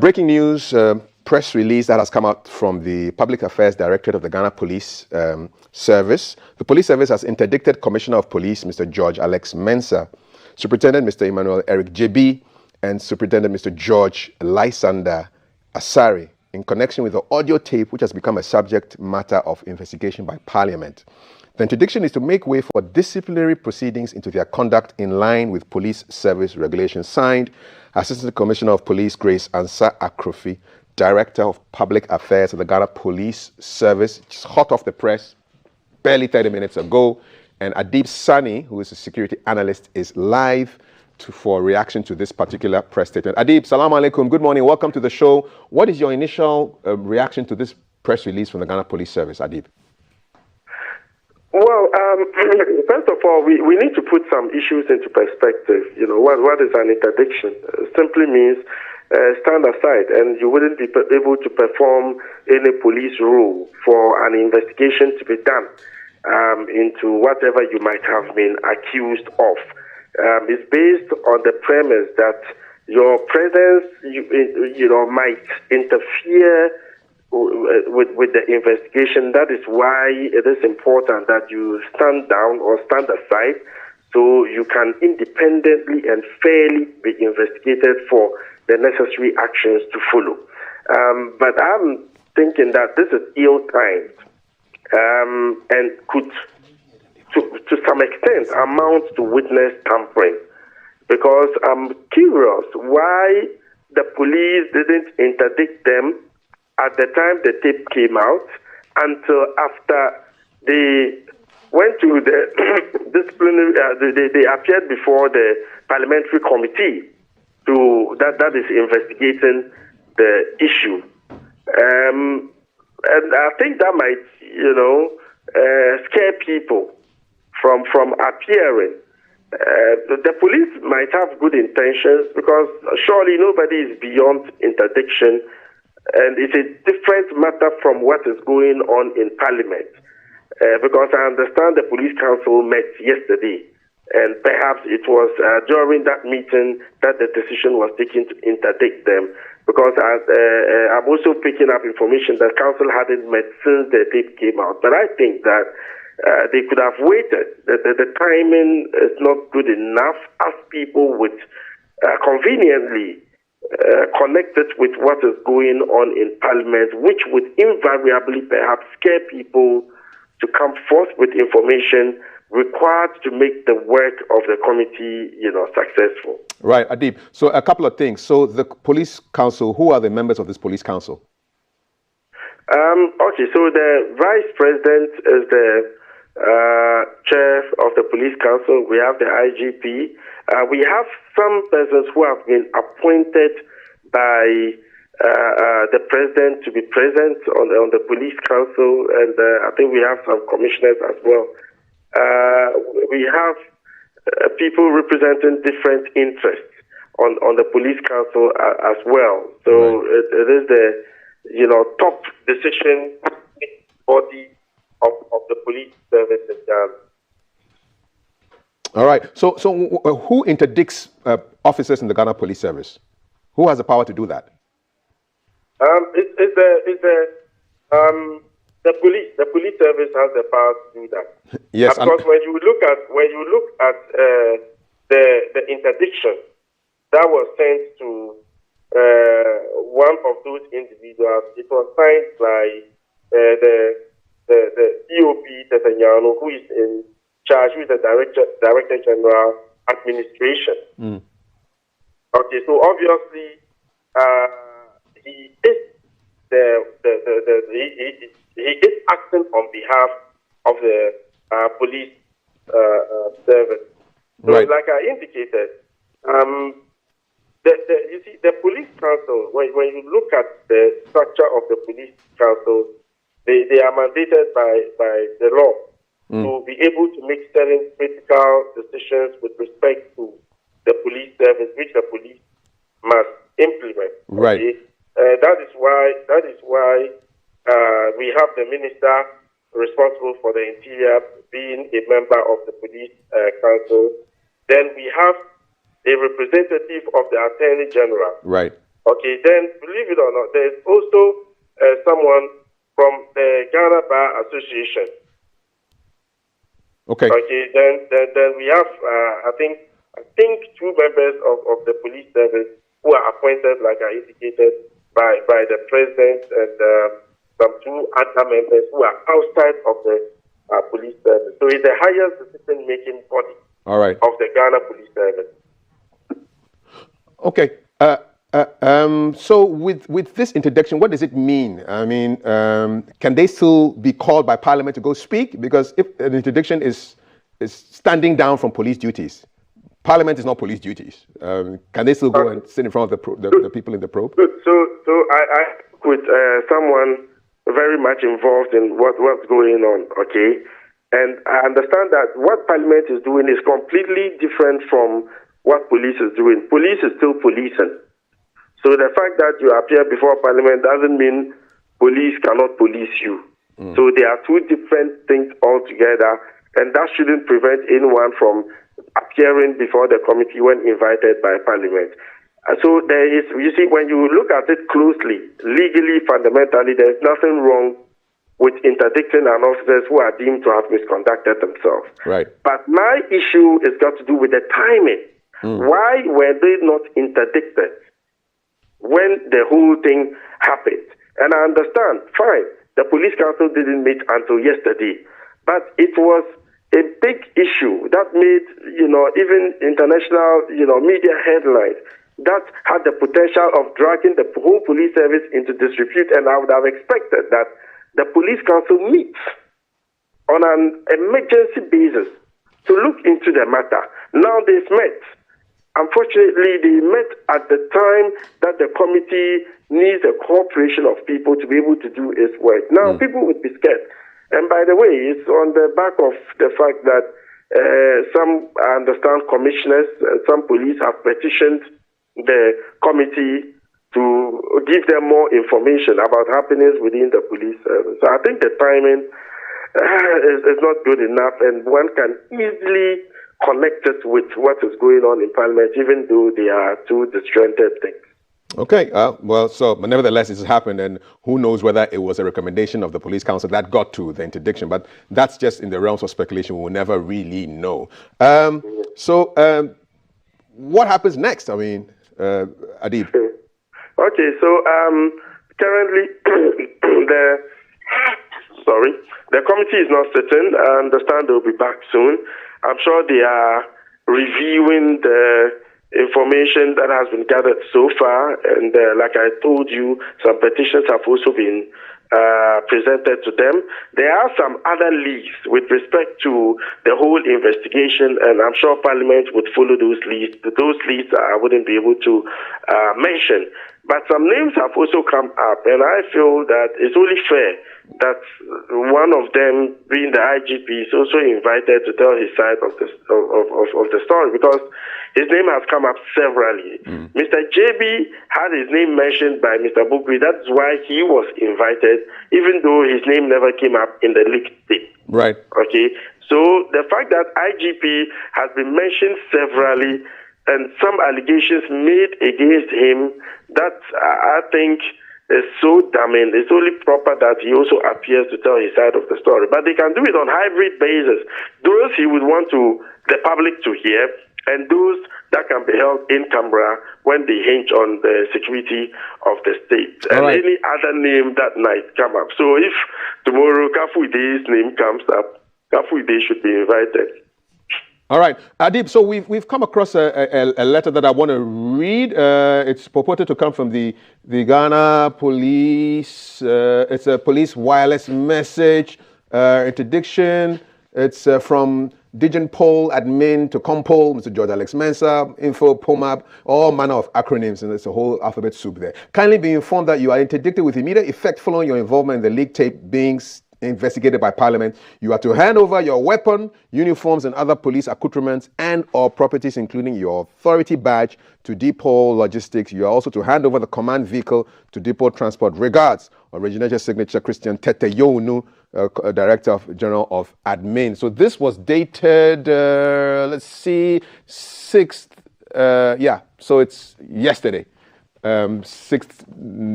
Breaking news, press release that has come out from the Public Affairs Directorate of the Ghana Police Service. The police service has interdicted Commissioner of Police, Mr. George Alex Mensah, Superintendent Mr. Emmanuel Eric JB, and Superintendent Mr. George Lysander Asari in connection with the audio tape which has become a subject matter of investigation by Parliament. The interdiction is to make way for disciplinary proceedings into their conduct in line with police service regulations. Signed, Assistant Commissioner of Police Grace Ansah Akrofi, Director of Public Affairs of the Ghana Police Service, just hot off the press, barely 30 minutes ago. And Adib Sani, who is a security analyst, is live for reaction to this particular press statement. Adib, salam alaikum. Good morning. Welcome to the show. What is your initial reaction to this press release from the Ghana Police Service, Adib? Well, first of all, we need to put some issues into perspective. You know, what is an interdiction? Simply means stand aside, and you wouldn't be able to perform any police role for an investigation to be done into whatever you might have been accused of. It's based on the premise that your presence, might interfere with the investigation. That is why it is important that you stand down or stand aside so you can independently and fairly be investigated for the necessary actions to follow. But I'm thinking that this is ill-timed and could, to some extent, amount to witness tampering. Because I'm curious why the police didn't interdict them at the time the tape came out until after they went to the disciplinary, they appeared before the parliamentary committee that is investigating the issue. And I think that might, scare people from appearing. The police might have good intentions because surely nobody is beyond interdiction. And it's a different matter from what is going on in Parliament. Because I understand the police council met yesterday, and perhaps it was during that meeting that the decision was taken to interdict them. Because I'm also picking up information that council hadn't met since the tape came out. But I think that they could have waited. The timing is not good enough as people would conveniently connected with what is going on in Parliament, which would invariably perhaps scare people to come forth with information required to make the work of the committee, successful. Right, Adib. So a couple of things. So the police council, who are the members of this police council? Okay, so the vice president is the chair of the police council. We have the IGP. We have some persons who have been appointed by the president to be present on the police council, and I think we have some commissioners as well. We have people representing different interests on the police council as well. So right. It is the top decision body of the police service in Ghana. All right. So who interdicts officers in the Ghana Police Service? Who has the power to do that? The police. The police service has the power to do that. Yes. Because when you look at the interdiction that was sent to one of those individuals, it was signed by the EOP Tesanyano, who is in charge with the Director General Administration. Mm. Okay, so obviously he is he is acting on behalf of the police service. So, right. Like I indicated, you see, the police council. When you look at the structure of the police council, they are mandated by the law to be able to make certain critical decisions with respect to the police service, which the police must implement. Right. Okay? That is why we have the minister responsible for the interior being a member of the police council. Then we have a representative of the Attorney General. Right. Okay, then believe it or not, there's also someone from the Ghana Bar Association. Okay. Okay, then we have I think two members of the police service who are appointed, like I indicated, by the president, and some two other members who are outside of the police service. So it's the highest decision-making body All right. of the Ghana Police Service. Okay. So with this interdiction, what does it mean? I mean, can they still be called by Parliament to go speak? Because if an interdiction is standing down from police duties, Parliament is not police duties. Can they still go and sit in front of the people in the probe? Good. So I with someone very much involved in what's going on. Okay, and I understand that what Parliament is doing is completely different from what police is doing. Police is still policing. So the fact that you appear before Parliament doesn't mean police cannot police you. So they are two different things altogether, and that shouldn't prevent anyone from appearing before the committee when invited by Parliament. So there is, you see, when you look at it closely, legally, fundamentally, there's nothing wrong with interdicting an officers who are deemed to have misconducted themselves. Right. But my issue is got to do with the timing. Why were they not interdicted when the whole thing happened? And I understand, fine, the police council didn't meet until yesterday, but it was a big issue that made, even international, media headlines that had the potential of dragging the whole police service into disrepute. And I would have expected that the police council meets on an emergency basis to look into the matter. Now they've met. Unfortunately, they met at the time that the committee needs the cooperation of people to be able to do its work. Now, people would be scared. And by the way, it's on the back of the fact that some, I understand, commissioners and some police have petitioned the committee to give them more information about happenings within the police service. So I think the timing is not good enough, and one can easily connect it with what is going on in Parliament, even though they are two disjointed things. Okay, but nevertheless, it's happened, and who knows whether it was a recommendation of the police council that got to the interdiction, but that's just in the realms of speculation. We will never really know. What happens next? I mean, Adib. Okay, so currently the committee is not sitting. I understand they'll be back soon. I'm sure they are reviewing the information that has been gathered so far, and like I told you, some petitions have also been presented to them. There are some other leads with respect to the whole investigation, and I'm sure Parliament would follow those leads. Those leads I wouldn't be able to mention. But some names have also come up, and I feel that it's only fair that one of them, being the IGP, is also invited to tell his side of the story, because his name has come up severally. Mr. JB had his name mentioned by Mr. Bukri. That's why he was invited, even though his name never came up in the leaked tape. Right. Okay. So the fact that IGP has been mentioned severally and some allegations made against him, that I think is so damning. It's only proper that he also appears to tell his side of the story. But they can do it on hybrid basis. Those he would want the public to hear, and those that can be held in camera when they hinge on the security of the state. And any other name that might come up. So if tomorrow Kafuide's name comes up, Kafuide should be invited. All right, Adib, so we've come across a letter that I want to read. It's purported to come from the Ghana police. It's a police wireless message, interdiction. It's from Digent Poll admin to Compol, Mr. George Alex Mensah, Info, POMAP, all manner of acronyms, and it's a whole alphabet soup there. Kindly be informed that you are interdicted with immediate effect following your involvement in the leak tape being investigated by Parliament. You are to hand over your weapon, uniforms, and other police accoutrements and or properties, including your authority badge, to Depot Logistics. You are also to hand over the command vehicle to Depot Transport. Regards, originator signature, Christian Tete Yonu, Director General of Admin. So this was dated, let's see, 6th, so it's yesterday. 6th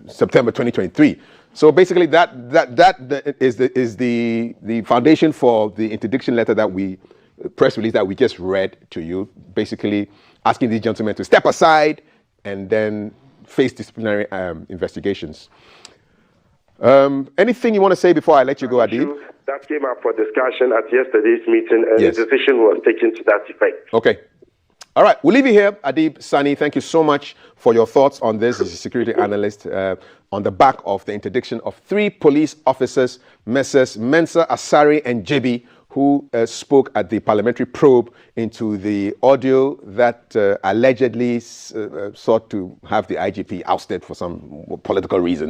September 2023. So basically, that is the foundation for the interdiction letter that press release that we just read to you, basically asking these gentlemen to step aside and then face disciplinary investigations. Anything you want to say before I let you go, Adib? That came up for discussion at yesterday's meeting, and yes, a decision was taken to that effect. Okay. All right, we'll leave you here. Adib, Sani, thank you so much for your thoughts on this as a security analyst on the back of the interdiction of 3 police officers, Messrs. Mensah, Asari, and Jebi, who spoke at the parliamentary probe into the audio that allegedly sought to have the IGP ousted for some political reason.